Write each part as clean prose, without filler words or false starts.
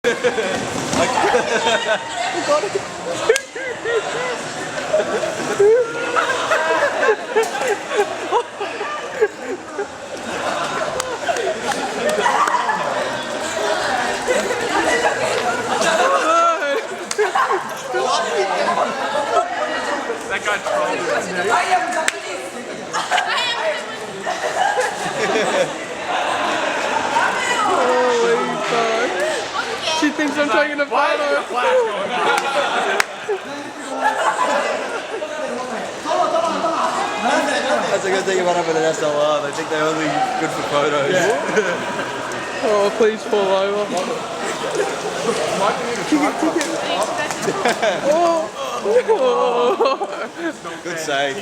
That got trolled. She thinks I'm taking a photo. That's a good thing about having an SLR. They think they're only good for photos. Yeah. Oh, please fall over. Good save.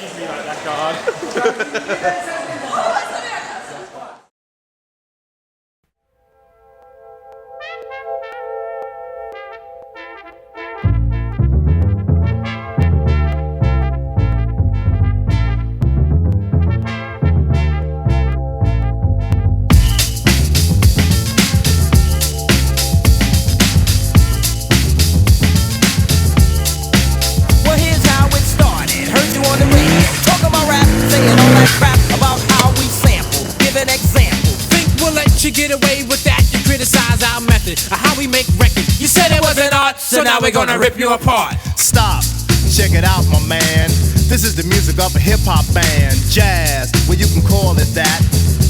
Get away with that, you criticize our method of how we make records. You said it wasn't art, so now we're gonna rip you apart. Stop, check it out, my man. This is the music of a hip-hop band. Jazz, well you can call it that.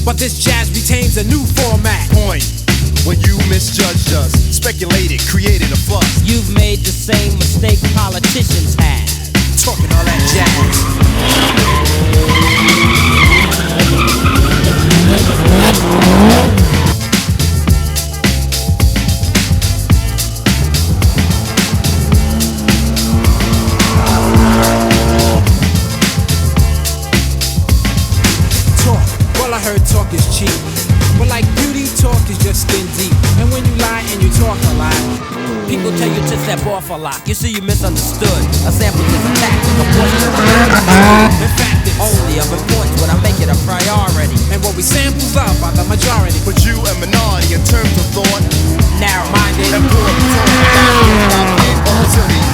But this jazz retains a new format. Point, when you misjudged us, speculated, created a fuss. You've made the same mistake politicians have. Talking all that jazz. Talk is cheap, but like beauty, talk is just skin deep. And when you lie and you talk a lot, people tell you to step off a lot. You see, you misunderstood. A sample is a tactic, a portion of in fact, it's only of importance when I make it a priority. And what we samples love by the majority. But you a minority in terms of thought, narrow-minded and poor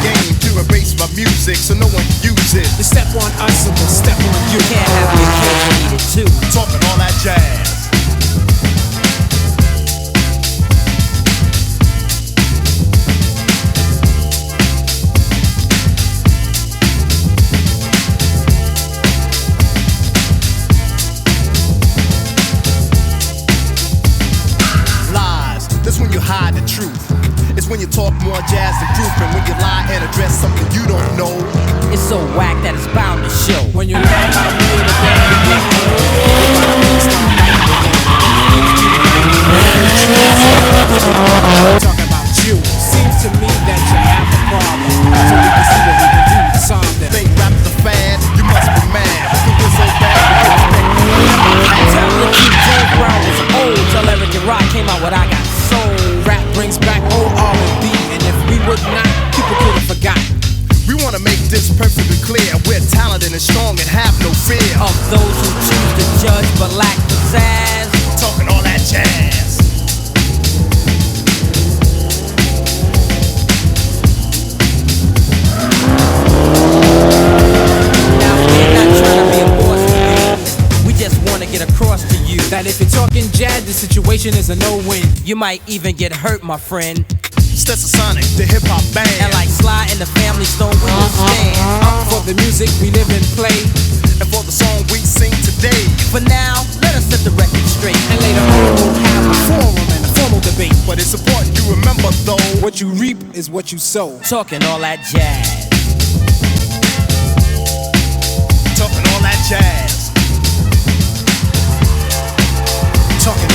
game to erase my music so no one can use it. You step on us and we'll step on you. Can't have your cake and eat it too. Talking all that jazz. Lies, that's when you hide the truth. It's when you talk more jazz than proof, and when you lie and address something you don't know. It's so whack that it's bound to show. When you lie about me in the talk about you. Seems to me that you have a problem. So we can see what we can do to solve that. Think rap's a fad, you must be mad. Think it's so bad. Tell the truth, James Brown was old. Till Eric and Rock came out with I Got Soul. Rap brings back old R&B, and if we would not, people could have forgotten. We want to make this perfectly clear. We're talented and strong and have no fear of those who choose to judge but lack pizzazz. Talking all that jazz. Now we're not trying to be a boss to you. We just want to get across to you that if you're talking jazz, the situation is a no-win. You might even get hurt, my friend. Stetsasonic, the hip-hop band. And like Sly and the Family Stone, we will stand up for the music we live and play, and for the song we sing today. For now, let us set the record straight, and later on we'll have a forum and a formal debate. But it's important you remember though, what you reap is what you sow. Talking all that jazz. Talking all that jazz. Talking